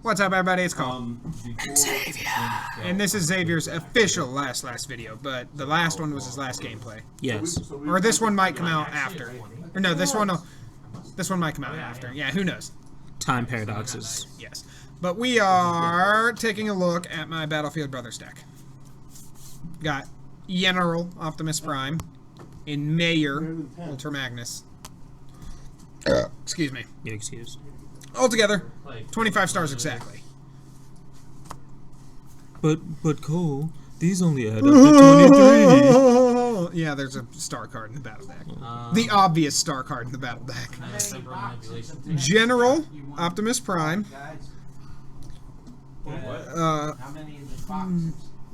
What's up, everybody? It's Cole and Xavier, and this is Xavier's official last video. But the last one was his last gameplay. Yes. Or this one might come out after. Or no, this one might come out after. Yeah, who knows? Time paradoxes. Yes. But we are taking a look at my Battlefield Brothers deck. Got General Optimus Prime in Mayor Ultra Magnus. Excuse me. You excuse. Altogether, 25 stars exactly. But Cole, these only add up to 23. Yeah, there's a star card in the battle deck. The obvious star card in the battle deck. General Optimus Prime.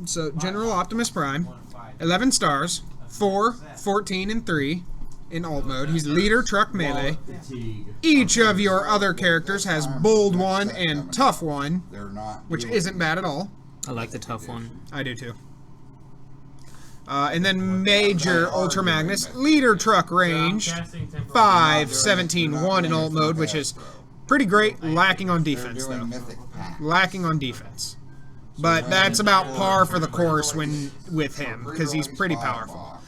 So General Optimus Prime, 11 stars, 4, 14, and 3 in alt mode. He's leader, truck, melee. Each of your other characters has bold 1 and tough 1, which isn't bad at all. I like the tough one. I do too. And then Major Ultra Magnus, leader, truck, range, 5, 17, 1 in alt mode, which is pretty great, lacking on defense though. Lacking on defense. But that's about par for the course with him, because he's pretty powerful.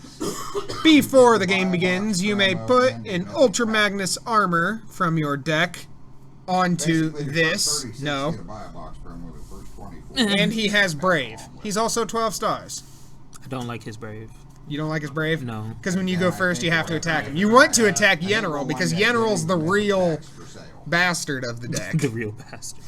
Before the game begins, you may put an Ultra Magnus armor from your deck onto this. No. And he has Brave. He's also 12 stars. I don't like his Brave. You don't like his Brave? No. Because when you go first, you have to attack him. You want to attack General, because General's the real bastard of the deck. The real bastard.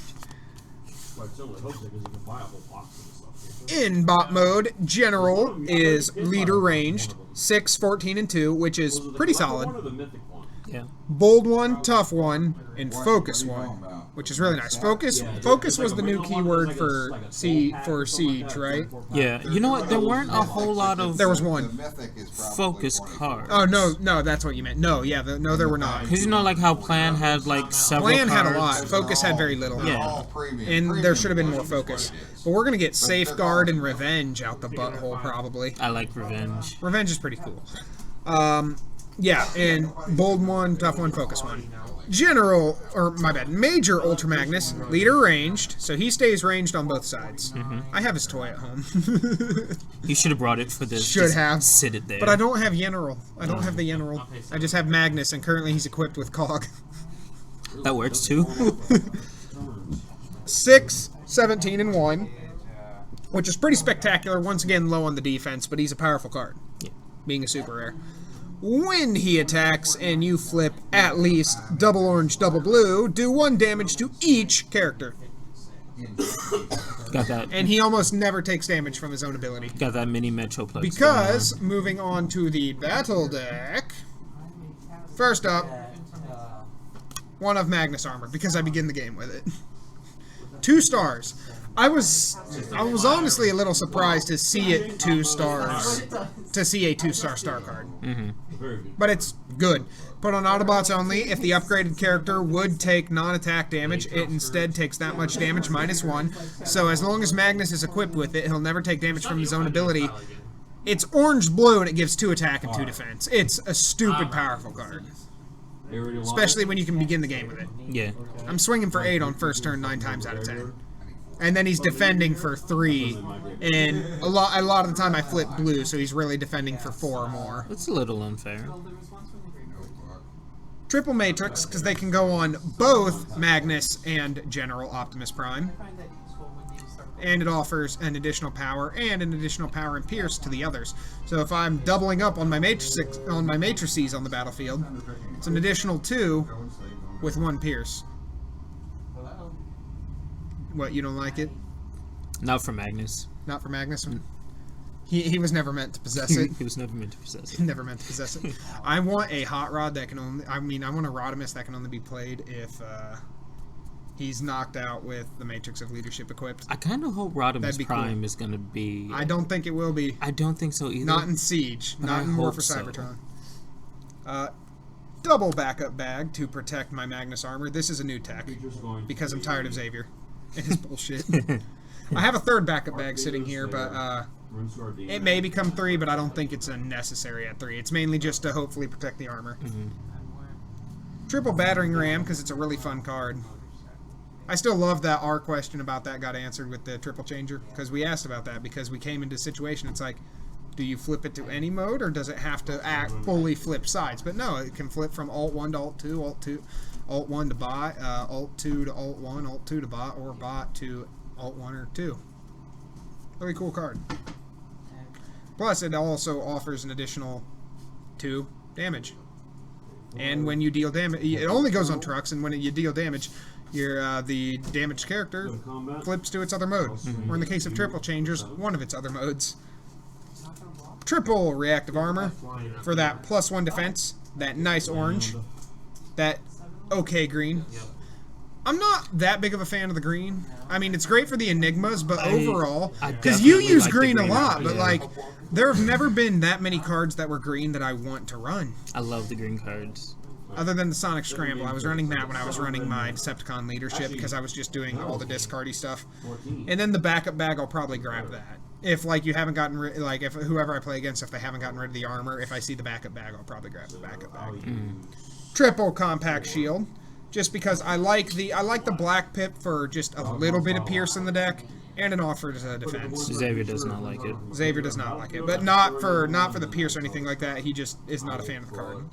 In bot mode, General is leader ranged, 6, 14, and 2, which is pretty solid. Yeah. Bold 1, tough 1, and focus 1, which is really nice. Focus was the new keyword for Siege, right? Yeah. You know what? There weren't a whole lot of. There was one. Focus cards. Oh no, that's what you meant. No, yeah, no, there were not. Because you know, like how Plan had like several. Plan cards. had a lot. Focus had very little. Yeah. And there should have been more focus. But we're gonna get Safeguard and Revenge out the butthole probably. I like Revenge. Revenge is pretty cool. Yeah, and bold 1, tough 1, focus 1. Major Ultra Magnus, leader ranged, so he stays ranged on both sides. I have his toy at home. You should have brought it for this. Should have. Sit it there. But I don't have General. I don't have the General. I just have Magnus, and currently he's equipped with Cog. That works too. 6, 17, and 1, which is pretty spectacular. Once again, low on the defense, but he's a powerful card, being a super rare. When he attacks and you flip at least double orange, double blue, do 1 damage to each character. Got that. And he almost never takes damage from his own ability. Got that mini Metroplex. Because, moving on to the battle deck, first up, 1 of Magnus armor, because I begin the game with it. 2 stars. I was honestly a little surprised to see it 2 stars, to see a 2-star star card. But it's good. Put on Autobots only. If the upgraded character would take non-attack damage, it instead takes that much damage, -1. So as long as Magnus is equipped with it, he'll never take damage from his own ability. It's orange-blue and it gives 2 attack and 2 defense. It's a stupid powerful card. Especially when you can begin the game with it. Yeah. I'm swinging for 8 on first turn 9 times out of 10. And then he's defending for 3, and a lot of the time I flip blue, so he's really defending for 4 or more. That's a little unfair. Triple Matrix, because they can go on both Magnus and General Optimus Prime. And it offers an additional power and an additional power and pierce to the others. So if I'm doubling up on my matrices on the battlefield, it's an additional 2 with 1 pierce. What, you don't like it? Not for Magnus. Not for Magnus? He was never meant to possess it. He was never meant to possess it. Never meant to possess it. I want a Hot Rod that can only... I want a Rodimus that can only be played if he's knocked out with the Matrix of Leadership equipped. I kind of hope Rodimus Prime is going to be... I don't think it will be. I don't think so either. Not in Siege. Not in War for Cybertron. Double backup bag to protect my Magnus armor. This is a new tech, because I'm tired of Xavier. It is bullshit. I have a 3rd backup bag sitting here, but it may become 3, but I don't think it's necessary at 3. It's mainly just to hopefully protect the armor. Triple battering ram, because it's a really fun card. I still love that our question about that got answered with the triple changer, because we asked about that because we came into a situation. It's like, do you flip it to any mode, or does it have to fully flip sides? But no, it can flip from Alt 1 to Alt 2, Alt 1 to bot, Alt 2 to Alt 1, Alt 2 to bot, or bot to Alt 1 or 2. Really cool card. Plus, it also offers an additional 2 damage. And when you deal damage, it only goes on trucks, and when you deal damage, the damaged character flips to its other mode. Or in the case of triple changers, one of its other modes. Triple reactive armor for that +1 defense, that nice orange, that okay green. I'm not that big of a fan of the green. I mean, it's great for the Enigmas, but overall, because you use like green a lot, but like, there have never been that many cards that were green that I want to run. I love the green cards. Other than the Sonic Scramble, I was running that when I was running my Decepticon leadership because I was just doing all the discardy stuff. And then the backup bag, I'll probably grab that. If like you haven't gotten rid, like if whoever I play against, if they haven't gotten rid of the armor, if I see the backup bag, I'll probably grab the backup bag. Triple compact shield, just because I like the black pip for just a little bit of pierce in the deck. And an offer to defense. Xavier does not like it. Xavier does not like it, but not for the pierce or anything like that. He just is not a fan of the card.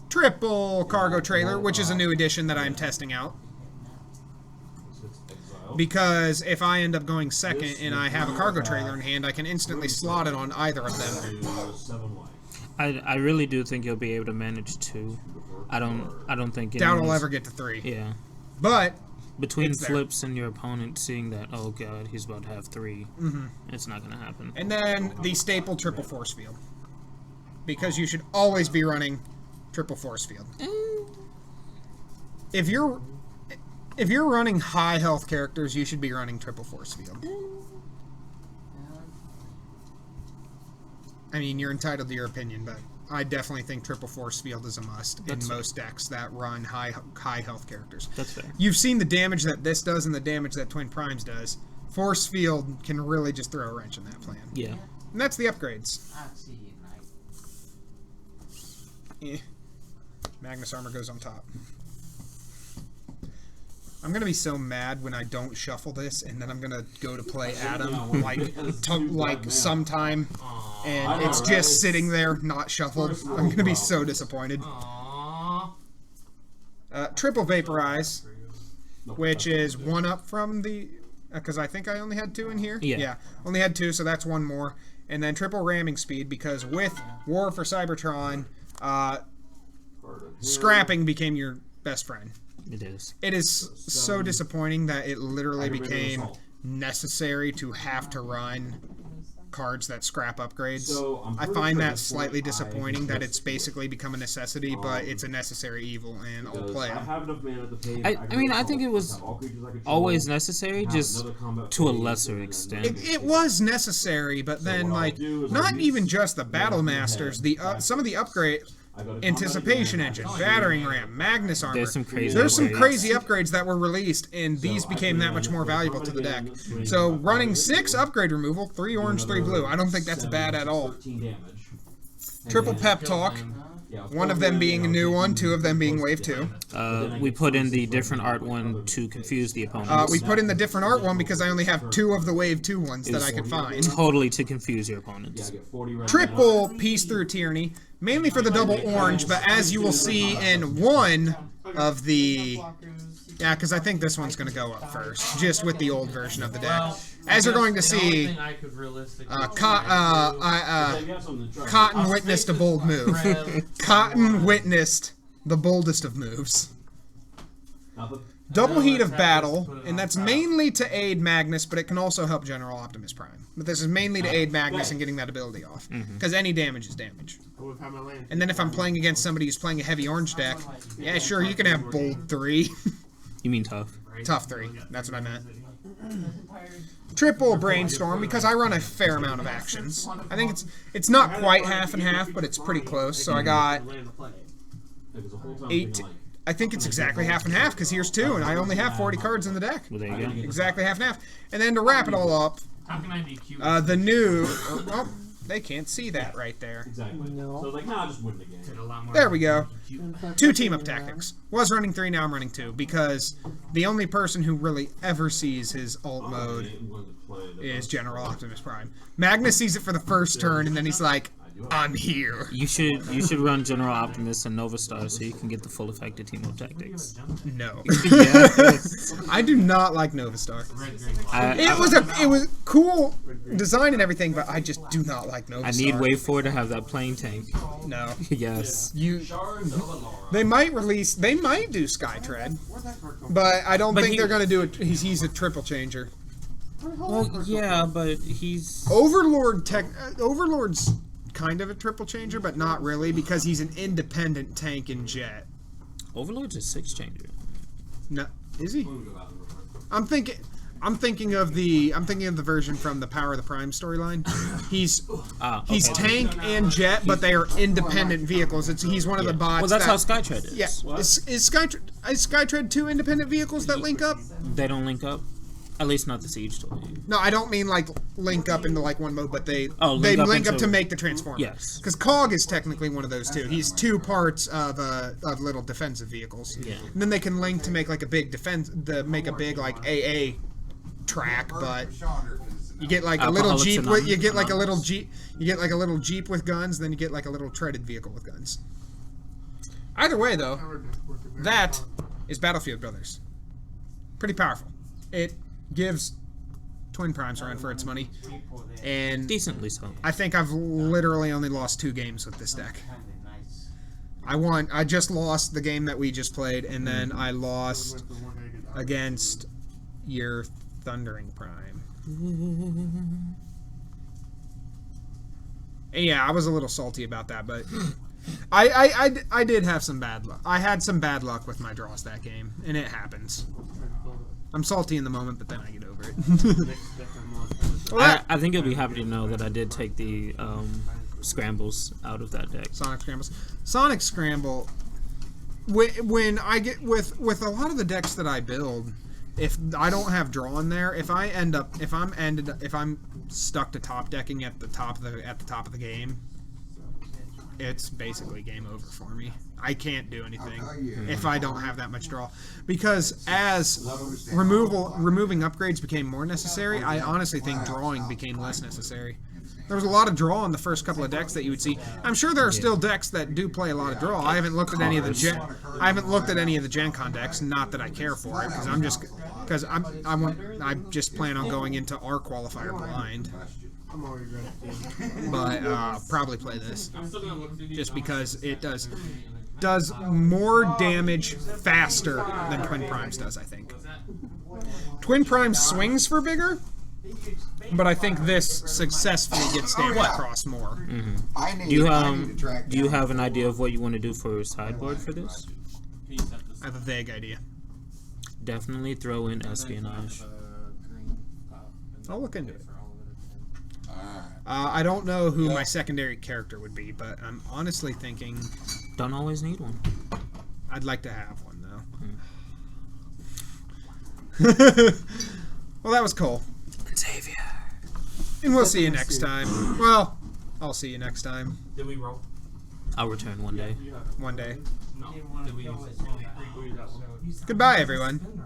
Triple cargo trailer, which is a new addition that I'm testing out. Because if I end up going second and I have a cargo trailer in hand, I can instantly slot it on either of them. I really do think you'll be able to manage 2. I don't think doubt I'll ever get to 3. Yeah. But between flips and your opponent seeing that, oh god, he's about to have 3, it's not going to happen. And then the staple triple force field. Because you should always be running triple force field. If you're running high health characters, you should be running triple force field. I mean, you're entitled to your opinion, but I definitely think triple force field is a must in most decks that run high health characters. That's fair. You've seen the damage that this does and the damage that Twin Primes does. Force field can really just throw a wrench in that plan. Yeah. And that's the upgrades. Magnus armor goes on top. I'm gonna be so mad when I don't shuffle this, and then I'm gonna go to play Adam like sometime, and it's just sitting there not shuffled. I'm gonna be so disappointed. Triple vaporize, which is 1 up from the, because I think I only had 2 in here. Yeah, only had 2, so that's 1 more. And then triple ramming speed, because with War for Cybertron, scrapping became your best friend. It is. It is so disappointing that it literally became necessary to have to run cards that scrap upgrades. I find that slightly disappointing that it's basically become a necessity, but it's a necessary evil, and I'll play it. I mean, I think it was always necessary, just to a lesser extent. It was necessary, but then, like, not even just the Battle Masters, some of the upgrade... Anticipation engine, battering ram, Magnus armor. There's some crazy upgrades that were released, and these became that much more valuable to the deck. So running 6 upgrade removal, 3 orange, 3 blue. I don't think that's bad at all. Triple pep talk. 1 of them being a new one, 2 of them being wave 2. We put in the different art one to confuse the opponents. We put in the different art one because I only have 2 of the wave 2 ones that I could find. Totally to confuse your opponents. Triple piece through tyranny. Mainly for the double orange, but as you will see in one of the... Yeah, because I think this one's going to go up first, just with the old version of the deck. As you're going to see, Cotton witnessed a bold move. Cotton witnessed the boldest of moves. Double Heat of Battle, and that's mainly to aid Magnus, but it can also help General Optimus Prime. But this is mainly to aid Magnus in getting that ability off, because any damage is damage. And then if I'm playing against somebody who's playing a heavy orange deck, yeah, sure, you can have Bold 3. You mean tough? Tough 3, that's what I meant. Triple Brainstorm, because I run a fair amount of actions. I think it's not quite half and half, but it's pretty close, so I got 8... I think it's exactly half and half, because here's 2, and I only have 40 cards in the deck. Well, there you go. Exactly half and half. And then to wrap it all up, the new... They can't see that right there. Exactly. No. So I was like, nah, I'll just win the game. There we go. 2 team-up tactics. Was running 3, now I'm running 2, because the only person who really ever sees his alt mode is General Optimus Prime. Magnus sees it for the first turn, and then he's like, I'm here. You should run General Optimus and Nova Star so you can get the full effect of team up tactics. No. Yes. I do not like Nova Star. I It was cool design and everything, but I just do not like Nova Star. need Wave 4 to have that plane tank. No. Yes. They might do Skytread, but I don't think they're going to do it. He's a triple changer. Well, yeah, but he's Overlord's kind of a triple changer, but not really, because he's an independent tank and jet. Overlord's a 6 changer. No, is he? I'm thinking of the version from the Power of the Prime storyline. He's tank and jet, but they are independent vehicles. He's one of the bots. Well, that's how Skytread is. Yeah. Is Skytread 2 independent vehicles that link up? They don't link up. At least not the Siege toy. No, I don't mean like link up into like one mode, but they link up into- to make the transformer. Yes. Because Cog is technically one of those too. He's 2 parts of little defensive vehicles. Yeah. And then they can link to make like a big like AA track, but you get like a little Alcoholics Jeep with Anonymous. you get like a little Jeep with guns, then you get like a little treaded vehicle with guns. Either way though, that is Battlefield Brothers. Pretty powerful. It gives Twin Primes a run for its money, and Decently so. I think I've literally only lost 2 games with this deck. I just lost the game that we just played, and then I lost against your Thundering Prime. And yeah, I was a little salty about that, but I did have some bad luck. I had some bad luck with my draws that game, and it happens. I'm salty in the moment, but then I get over it. I think you'll be happy to know that I did take the scrambles out of that deck. Sonic Scrambles. Sonic Scramble. When I get with a lot of the decks that I build, if I don't have draw in there, if I'm stuck to top decking at the top of the game, it's basically game over for me. I can't do anything if I don't have that much draw, because as removing upgrades became more necessary, I honestly think drawing became less necessary. There was a lot of draw in the first couple of decks that you would see. I'm sure there are still decks that do play a lot of draw. I haven't looked at any of the Gen Con decks. Not that I care for it, because I just plan on going into our qualifier blind. But probably play this just because it does more damage faster than Twin Primes does, I think. Twin Prime swings for bigger, but I think this successfully gets damage across more. Mm-hmm. Do you have an idea of what you want to do for sideboard for this? I have a vague idea. Definitely throw in espionage. I'll look into it. I don't know who my secondary character would be, but I'm honestly thinking Don't always need one. I'd like to have one, though. Well, that was Cole. Xavier. And we'll see you next time. Well, I'll see you next time. Did we roll? I'll return one day. One day. No. Did we use it? Goodbye, everyone.